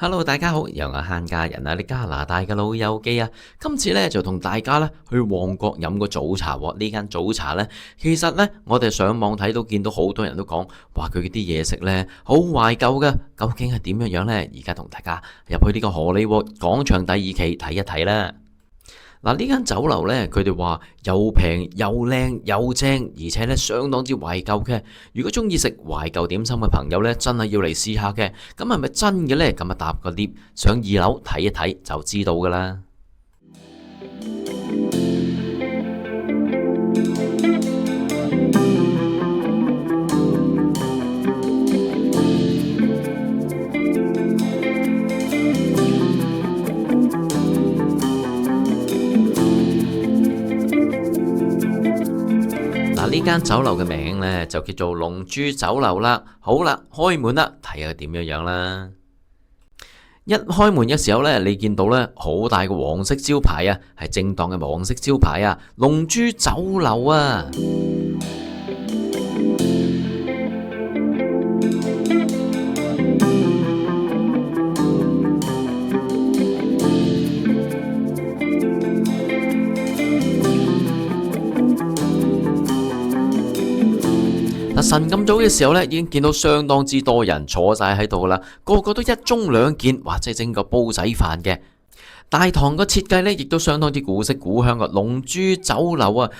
Hello，大家好，又係慳家人啊，啲加拿大嘅老友記啊，今次咧就同大家咧去旺角飲個早茶喎。呢間早茶咧，其實咧我哋上網睇到見到好多人都講，話佢啲嘢食咧好懷舊嘅，究竟係點樣樣呢？而家同大家入去呢個荷里活廣場第二期睇一睇啦。嗱，呢間酒樓呢，佢哋話又平又靚又正，而且呢相當之懷舊嘅。如果中意食懷舊點心嘅朋友呢，真係要嚟試下嘅。咁係咪真嘅呢？咁啊搭個 lift 上2樓睇一睇就知道噶啦。呢間酒樓嘅名呢，就叫做龍珠酒樓啦。好啦，開門啦，睇下點樣樣啦。一開門嘅時候呢，你見到呢好大個黃色招牌啊，係正當嘅黃色招牌啊，龍珠酒樓啊。晨咁早嘅時候呢，已經見到相當之多人坐晒喺度啦，個個都一盅兩件，或者整個煲仔飯嘅。大堂個設計呢，亦都相當之古色古香嘅龍珠酒樓啊！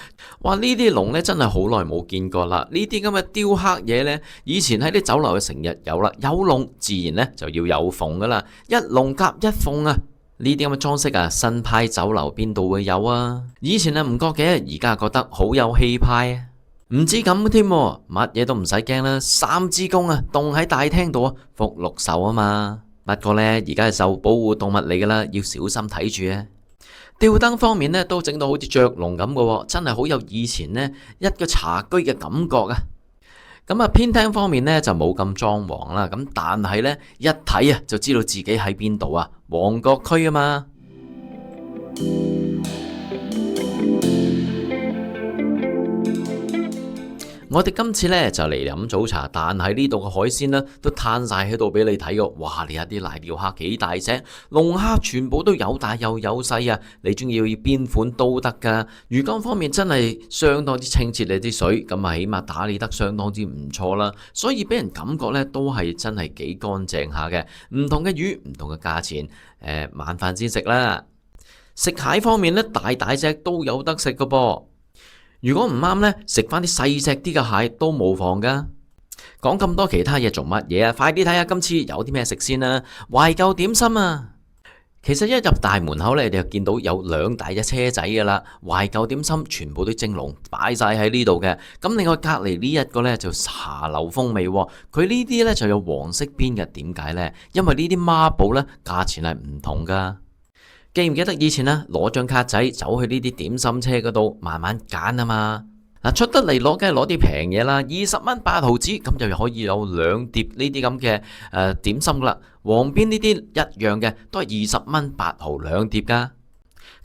哇，呢啲龍呢，真係好耐冇見過啦！呢啲咁嘅雕刻嘢呢，以前喺啲酒樓成日有啦，有龍自然呢就要有鳳噶啦，一龍夾一鳳啊！呢啲咁嘅裝飾啊，新派酒樓邊度會有啊？以前啊唔覺嘅，而家覺得好有氣派啊！唔止咁添，乜嘢都唔使驚啦，3支公啊，凍喺大廳度啊，福祿壽啊嘛。不過呢，而家係受保護動物嚟噶啦，要小心睇住啊。吊燈方面呢，都整到好似雀龍咁嘅，真係好有以前呢一個茶居嘅感覺啊。咁啊，偏廳方面呢，就冇咁裝潢啦，咁但係呢，一睇啊就知道自己喺邊度啊，旺角區啊嘛。我哋今次呢就嚟飲早茶，但係呢度嘅海鮮呢都攤晒喺度俾你睇嘅。哇！你睇啲瀨尿蝦幾大隻，龍蝦全部都有大又有細啊！你中意要邊款都得噶。魚缸方面真係相當之清澈你啲水，咁啊起碼打理得相當之唔錯啦。所以俾人感覺呢都係真係幾乾淨下嘅。唔同嘅魚，唔同嘅價錢，晚飯先食啦。食蟹方面呢，大大隻都有得食嘅噃。如果唔啱呢，食翻啲細隻啲嘅蟹都無妨噶。講咁多其他嘢做乜嘢啊？快啲睇下今次有啲咩食先啦！懷舊點心啊！其實一入大門口呢，你就見到有2大隻車仔噶啦。懷舊點心全部都蒸籠擺晒喺呢度嘅。咁另外隔籬呢一個呢，就茶樓風味，佢呢啲呢就有黃色邊嘅。點解呢？因為呢啲孖寶呢，價錢係唔同噶。記唔記得以前呢，攞張卡仔走去呢啲點心車嗰度慢慢揀啊嘛？嗱，出得嚟攞梗係攞啲平嘢啦，20蚊8毫子咁就可以有2碟呢啲咁嘅點心啦。黃邊呢啲一樣嘅，都係20蚊8毫2碟噶。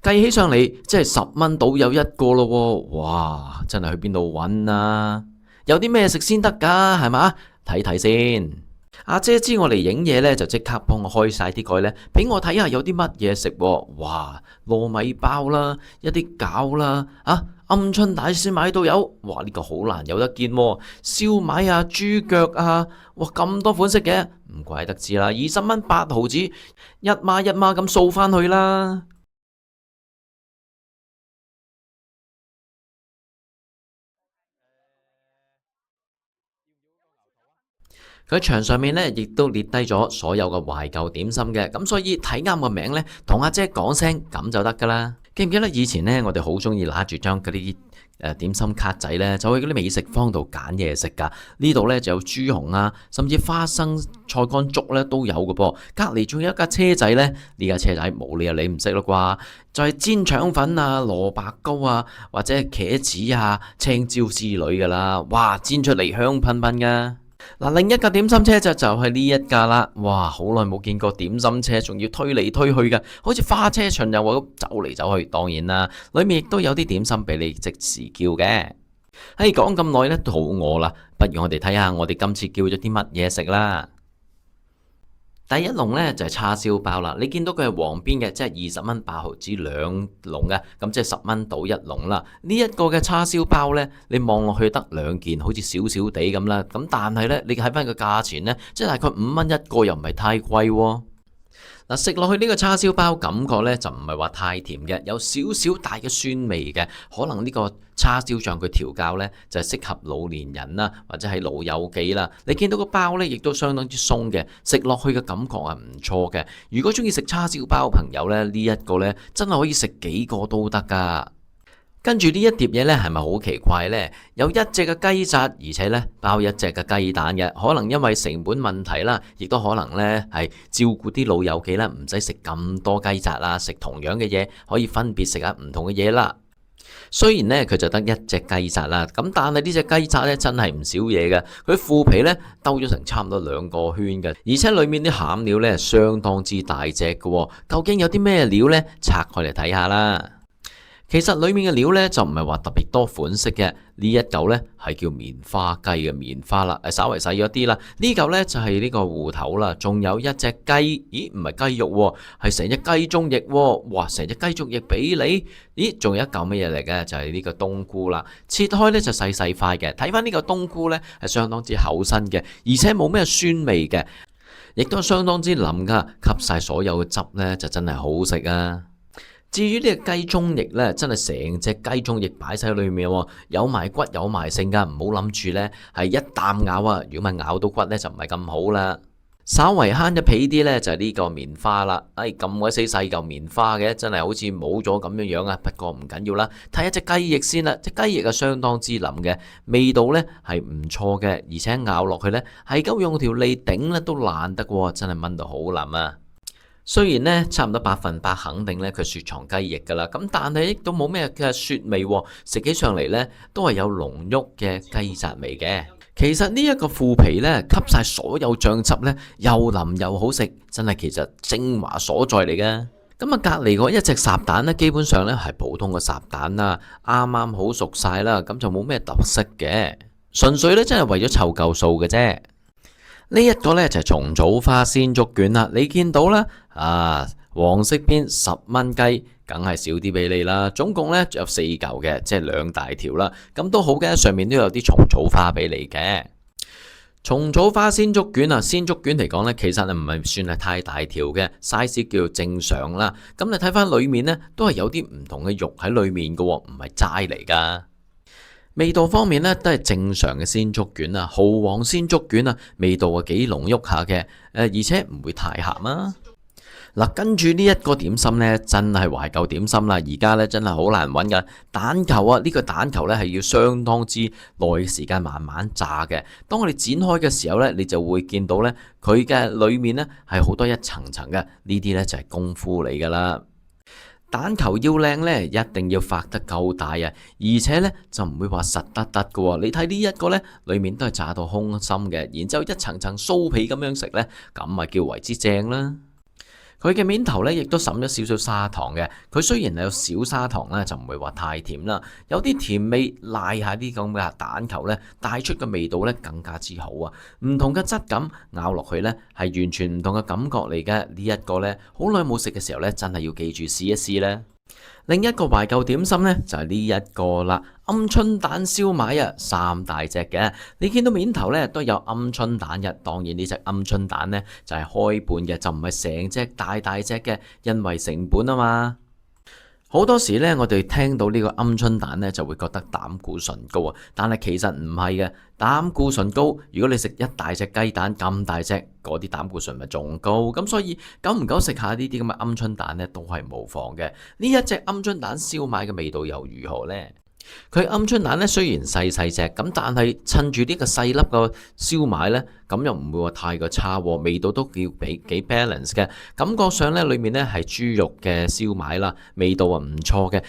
計起上嚟即係10蚊到有一個咯喎！哇，真係去邊度揾啊？有啲咩食先得噶？係嘛？睇睇先。阿姐知我嚟影嘢呢，就即刻幫我開晒啲蓋呢，俾我睇下有啲乜嘢食。哇，糯米包啦，一啲餃啦，鵪鶉大蒜米都有。哇，呢個好難有得見喎。燒賣啊，豬腳啊，哇，咁多款式嘅，唔怪得知啦。20蚊8毫子，一碼一碼咁掃返去啦。佢喺牆上面呢，亦都列低咗所有嘅懷舊點心嘅，咁所以睇啱個名呢，同阿姐講聲咁就得噶啦。記唔記得以前呢，我哋好中意拿住張嗰啲點心卡仔呢，就去嗰啲美食坊度揀嘢食噶。呢度呢，就有豬紅啊，甚至花生菜乾粥呢都有嘅噃。隔離仲有一架車仔呢，呢架車仔冇理由你唔識啦啩，就係煎腸粉啊、蘿蔔糕啊，或者係茄子啊、青椒之類噶啦。哇，煎出嚟香噴噴噶。嗱，另一架點心車就係呢一架啦。哇，好耐冇見過點心車，仲要推嚟推去嘅，好似花車巡遊咁走嚟走去。當然啦，裏面亦都有啲點心俾你即時叫嘅。講咁耐呢，肚餓啦，不如我哋睇下我哋今次叫咗啲乜嘢食啦。第一籠呢就係叉燒包啦，你見到佢係黃邊嘅，即係20蚊8毫紙兩籠嘅，咁即係10蚊到一籠啦。呢一個嘅叉燒包呢，你望落去得兩件，好似少少地咁啦。咁但係呢，你睇翻個價錢呢，即係大概5蚊一個，又唔係太貴喎。嗱，食落去呢個叉燒包感覺呢就唔係話太甜嘅，有少少大嘅酸味嘅，可能呢個叉燒醬佢調教呢就係適合老年人啦，或者係老友記啦。你見到個包呢亦都相當之鬆嘅，食落去嘅感覺係唔錯嘅。如果中意食叉燒包嘅朋友呢，呢一個呢真係可以食幾個都得噶。跟住呢一碟嘢呢，係咪好奇怪呢？有一隻嘅雞扎，而且呢包一隻嘅雞蛋嘅，可能因為成本問題啦，亦都可能呢係照顧啲老友記啦，唔使食咁多雞扎啦，食同樣嘅嘢可以分別食下唔同嘅嘢啦。雖然呢，佢就得一隻雞扎啦，咁但係呢隻雞扎呢，真係唔少嘢嘅，佢腐皮呢，兜咗成差唔多2個圈嘅，而且裡面啲餡料呢，相當之大隻嘅。究竟有啲咩料呢？拆開嚟睇下啦。其實裡面嘅料呢，就唔係話特別多款式嘅，呢一嚿呢，係叫棉花雞嘅棉花啦，稍微細咗啲啦。呢嚿呢，就係呢個芋頭啦，仲有一隻雞，咦唔係雞肉喎，係成隻雞中翼喎，哇成隻雞中翼俾你，咦仲有一嚿乜嘢嚟嘅？就係呢個冬菇啦，切開呢，就細細塊嘅，睇翻呢個冬菇呢，係相當之厚身嘅，而且冇咩酸味嘅，亦都相當之腍噶，吸晒所有嘅汁呢，就真係好食啊！至於呢個雞中翼呢，真係成隻雞中翼擺晒喺裏面喎，有埋骨有埋性噶，唔好諗住呢係一啖咬啊！如果咪咬到骨呢，就唔係咁好啦。稍為慳咗皮啲呢，就係呢個棉花啦。咁鬼死細嚿棉花嘅，真係好似冇咗咁樣樣啊！不過唔緊要啦，睇一隻雞翼先啦。隻雞翼係相當之腍嘅，味道呢係唔錯嘅，而且咬落去呢，係咁用條脷頂呢都爛得喎，真係炆到好腍啊！雖然呢，差唔多100%肯定呢，佢雪藏雞翼噶啦，咁但係亦都冇咩嘅雪味，食起上嚟呢，都係有濃郁嘅雞雜味嘅。其實呢一個腐皮呢，吸晒所有醬汁呢，又腍又好食，真係其實精華所在嚟嘅。咁啊，隔離嗰一隻烚蛋呢，基本上呢係普通嘅烚蛋啦，啱啱好熟晒啦，咁就冇咩特色嘅，純粹呢，真係為咗湊夠數嘅啫。呢一個呢，就係蟲草花鮮竹卷啦，你見到啦，黃色邊10蚊雞，梗係少啲俾你啦。總共呢，有4嚿嘅，即係2大條啦，咁都好嘅，上面都有啲蟲草花俾你嘅。蟲草花鮮竹卷啊，鮮竹卷嚟講呢，其實唔係算係太大條嘅 size，叫做正常啦。咁你睇翻裏面呢，都係有啲唔同嘅肉喺裏面嘅，唔係齋嚟噶。味道方面呢，都係正常嘅鮮竹卷啊，蠔皇鮮竹卷啊，味道啊幾濃郁下嘅，而且唔會太鹹啊。嗱，跟住呢一個點心呢，真係懷舊點心啦，而家呢，真係好難揾噶。蛋球啊，呢個蛋球呢，係要相當之耐嘅時間慢慢炸嘅。當我哋剪開嘅時候呢，你就會見到呢，佢嘅裏面呢，係好多一層層嘅，呢啲呢，就係功夫嚟噶啦。蛋球要靚呢，一定要發得夠大啊，而且呢，就唔會話實得得嘅喎。你睇呢一個呢，裏面都係炸到空心嘅，然之後一層層酥皮咁樣食呢，咁咪叫為之正啦。佢嘅面頭呢，亦都滲咗少少砂糖嘅。佢雖然係有少砂糖呢，就唔會話太甜啦，有啲甜味賴下啲咁嘅蛋球呢，帶出嘅味道呢更加之好啊！唔同嘅質感，咬落去呢係完全唔同嘅感覺嚟嘅。呢一個呢，好耐冇食嘅時候呢，真係要記住試一試呢。另一個懷舊點心呢，就係呢一個啦，鵪鶉蛋燒賣啊，3大隻嘅，你見到面頭呢都有鵪鶉蛋嘅，當然呢隻鵪鶉蛋呢，就係開半嘅，就唔係成隻大大隻嘅，因為成本啊嘛。好多時呢，我哋聽到呢個鵪鶉蛋呢，就會覺得膽固醇高啊，但係其實唔係嘅，膽固醇高，如果你食一大隻雞蛋咁大隻，嗰啲膽固醇咪仲高，咁所以久唔久食下呢啲咁嘅鵪鶉蛋呢，都係無妨嘅。呢一隻鵪鶉蛋燒賣嘅味道又如何呢？佢鵪鶉蛋咧雖然細細隻，咁但係趁住呢個細粒個燒賣呢，咁又唔會話太過差，味道都叫幾 balance 嘅。感覺上呢，裏面呢係豬肉嘅燒賣啦，味道啊唔錯嘅。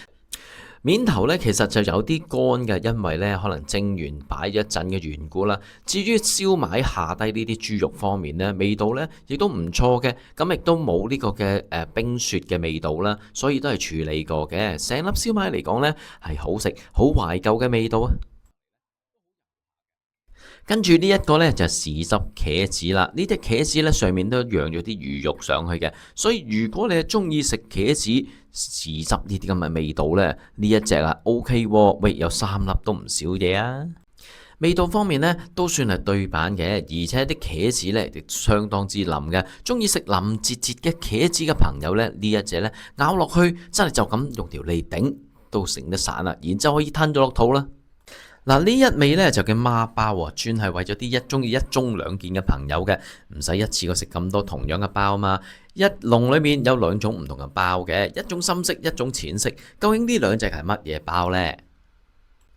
面頭呢其實就有啲乾嘅，因為呢可能蒸完擺一陣嘅緣故啦。至於燒賣下低呢啲豬肉方面呢，味道呢亦都唔錯嘅，咁亦都冇呢個嘅冰雪嘅味道啦，所以都係處理過嘅。成粒燒賣嚟講呢係好食，好懷舊嘅味道啊！跟住呢一個呢，就係豉汁茄子啦，呢啲茄子呢，上面都釀咗啲魚肉上去嘅，所以如果你係中意食茄子豉汁呢啲咁嘅味道呢，呢一隻啊 OK 喎，喂有3粒都唔少嘢啊！味道方面呢，都算係對版嘅，而且啲茄子呢亦相當之腍嘅，中意食腍節節嘅茄子嘅朋友呢，呢一隻呢咬落去真係就咁用條脷頂都成得散啦，然之後可以吞咗落肚啦。嗱，呢一味呢就叫孖包喎，專係為咗啲中意一盅兩件嘅朋友嘅，唔使一次過食咁多同樣嘅包嘛。一籠裏面有2種唔同嘅包嘅，一種深色，一種淺色。究竟呢2隻係乜嘢包呢？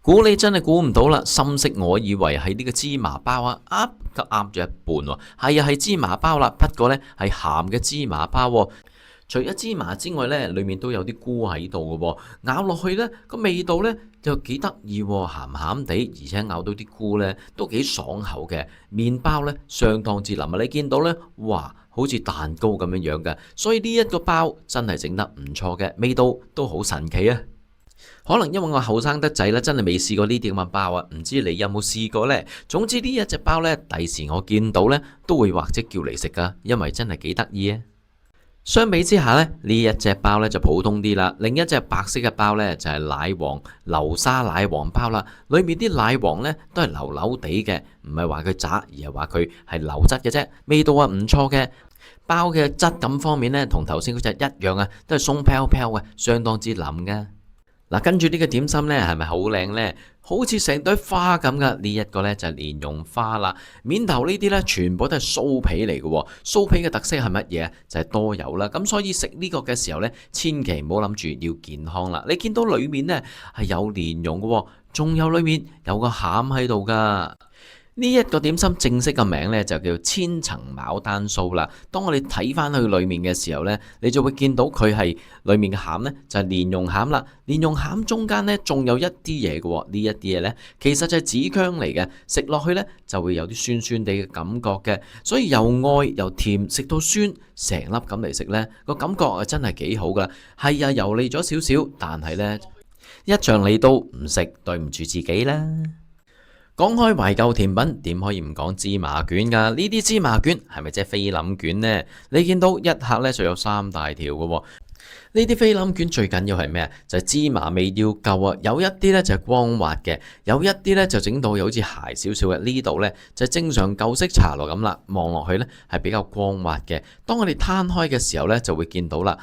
估你真係估唔到啦！深色我以為係呢個芝麻包啊，就啱咗一半喎。係啊，係芝麻包啦，不過呢係鹹嘅芝麻包喎。除咗芝麻之外呢，裏面都有啲菇喺度嘅喎，咬落去呢個味道呢就幾得意喎，鹹鹹地，而且咬到啲菇呢都幾爽口嘅。麵包呢相當之腍啊，你見到呢，哇，好似蛋糕咁樣樣嘅，所以呢一個包真係整得唔錯嘅，味道都好神奇啊！可能因為我後生得仔咧，真係未試過呢啲咁嘅包啊，唔知你有冇試過呢？總之呢一隻包呢，第時我見到呢都會或者叫嚟食噶，因為真係幾得意啊！相比之下呢，呢一隻包呢就普通啲啦。另一隻白色嘅包呢，就係奶黃流沙奶黃包啦，裏面啲奶黃呢都係流流地嘅，唔係話佢渣，而係話佢係流質嘅啫。味道啊唔錯嘅，包嘅質感方面呢，同頭先嗰隻一樣啊，都係鬆飄飄嘅，相當之腍嘅。嗱，跟住呢個點心呢，係咪好靚呢？好似成堆花咁噶。呢一個呢，就係蓮蓉花啦。面頭呢啲呢，全部都係酥皮嚟嘅。酥皮嘅特色係乜嘢？就係多油啦。咁所以食呢個嘅時候呢，千祈唔好諗住要健康啦。你見到裏面呢，係有蓮蓉嘅，仲有裏面有個餡喺度噶。呢一個點心正式嘅名呢，就叫千層牡丹酥啦。當我哋睇翻去裏面嘅時候呢，你就會見到佢係裏面嘅餡呢，就係蓮蓉餡啦。蓮蓉餡中間呢，仲有一啲嘢嘅，呢一啲嘢呢，其實就係紫薑嚟嘅，食落去呢，就會有啲酸酸地嘅感覺嘅，所以又愛又甜，食到酸成粒咁嚟食呢，個感覺啊真係幾好噶。係啊，油膩咗少少，但係呢，一仗嚟到唔食，對唔住自己啦。講開懷舊甜品，點可以唔講芝麻卷噶？呢啲芝麻卷係咪即係菲林卷呢？你見到一盒呢就有3大條嘅喎。呢啲菲林卷最緊要係咩啊？就係芝麻味要夠啊！有一啲呢就係光滑嘅，有一啲呢就整到好似鞋少少嘅。呢度呢就係正常舊式茶樓咁啦，望落去呢係比較光滑嘅。當我哋攤開嘅時候呢，就會見到啦，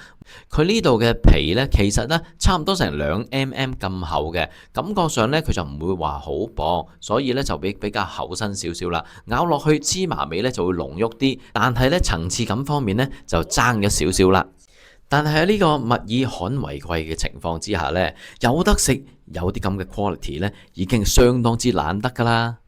佢呢度嘅皮呢，其實呢差唔多成2mm咁厚嘅，感覺上呢，佢就唔會話好薄，所以呢就比較厚身少少啦。咬落去芝麻味呢就會濃郁啲，但係呢層次感方面呢，就爭咗少少啦。但係喺呢個物以罕為貴嘅情況之下呢，有得食有啲咁嘅 quality 呢，已經相當之難得噶啦。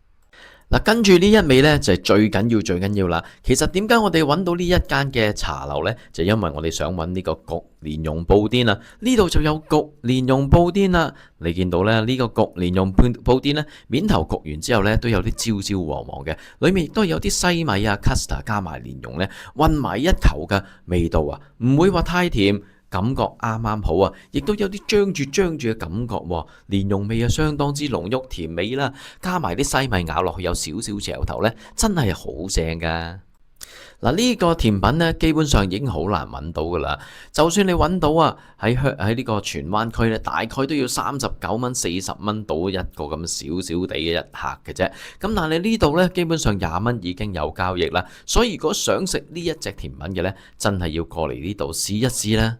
嗱，跟住呢一味呢，就係最緊要啦。其實點解我哋揾到呢一間嘅茶樓呢？就因為我哋想揾呢個焗蓮蓉布甸啊。呢度就有焗蓮蓉布甸啦。你見到咧呢個焗蓮蓉布甸呢，面頭焗完之後呢，都有啲焦焦黃黃嘅，裏面亦都有啲西米啊、custard 加埋蓮蓉呢，混埋一球嘅味道啊，唔會話太甜。感覺啱啱好啊，亦都有啲張住嘅感覺喎。蓮蓉味啊，相當之濃郁甜美啦，加埋啲西米咬落去有少少嚼頭呢，真係好正噶。嗱，呢個甜品呢，基本上已經好難揾到噶啦。就算你揾到啊，喺呢個荃灣區呢，大概都要39蚊、40蚊到一個咁少少地嘅一客嘅啫。咁但係呢度呢，基本上20蚊已經有交易啦。所以如果想食呢一隻甜品嘅呢，真係要過嚟呢度試一試啦。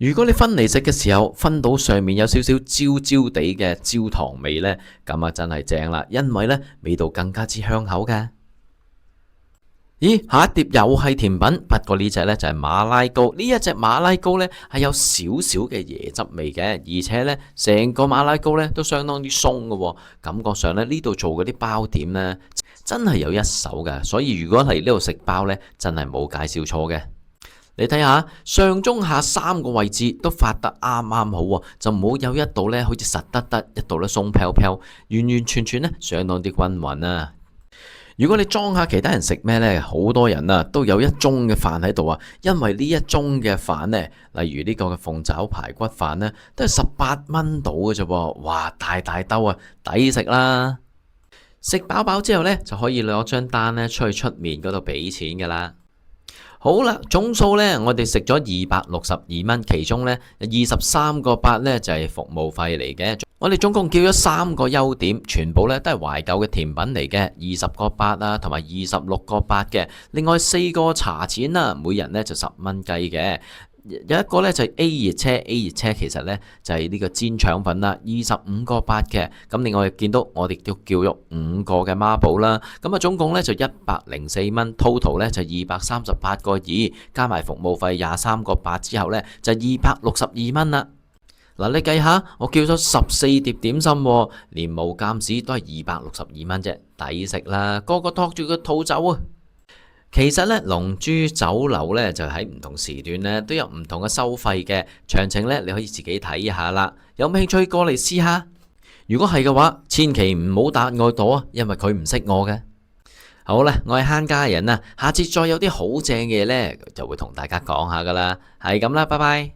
如果你分嚟食嘅時候，分到上面有少少焦焦地嘅焦糖味呢，咁啊真係正啦，因為呢味道更加之香口嘅。咦，下一碟又係甜品，不過呢隻呢就係馬拉糕。呢一隻馬拉糕呢係有少少嘅椰汁味嘅，而且呢成個馬拉糕呢都相當之鬆嘅，感覺上呢度做嗰啲包點呢真係有一手嘅，所以如果嚟呢度食包呢，真係冇介紹錯嘅。你睇下上中下3個位置都發得啱啱好喎，就唔好有一度呢好似實得得，一度呢鬆飄飄，完全呢相當啲均勻啊！如果你裝下其他人食咩呢？好多人啊都有一盅嘅飯喺度啊，因為呢一盅嘅飯呢，例如呢個嘅鳳爪排骨飯呢，都係18蚊到嘅啫喎，哇，大兜啊，抵食啦！食飽飽之後呢，就可以攞張單呢出去出面嗰度俾錢噶啦。好啦，總數呢，我哋食咗262蚊，其中呢23個8呢就係服務費嚟嘅。我哋總共叫咗3個優點，全部呢都係懷舊嘅甜品嚟嘅，20個8啊，同埋26個8嘅。另外4個茶錢啦，每人呢就10蚊雞嘅。有一個呢就係 A 熱車，A 熱車其實呢就係呢個煎腸粉啦，25個8嘅。咁另外見到我哋都叫咗5個嘅孖寶啦，咁啊總共呢就104蚊，total 呢就238個2，加埋服務費23個8之後呢，就262蚊啦。嗱，你計下，我叫咗14碟點心，連無鑑子都係262蚊啫，抵食啦，個個托住個肚走啊！其實咧，龍珠酒樓咧就喺唔同時段咧都有唔同嘅收費嘅，詳情咧你可以自己睇下啦。有冇興趣過嚟試下？如果係嘅話，千祈唔好搭外朵啊，因為佢唔識我嘅。好啦，我係慳家人啊，下次再有啲好正嘅嘢咧，就會同大家講下噶啦。係咁啦，拜拜。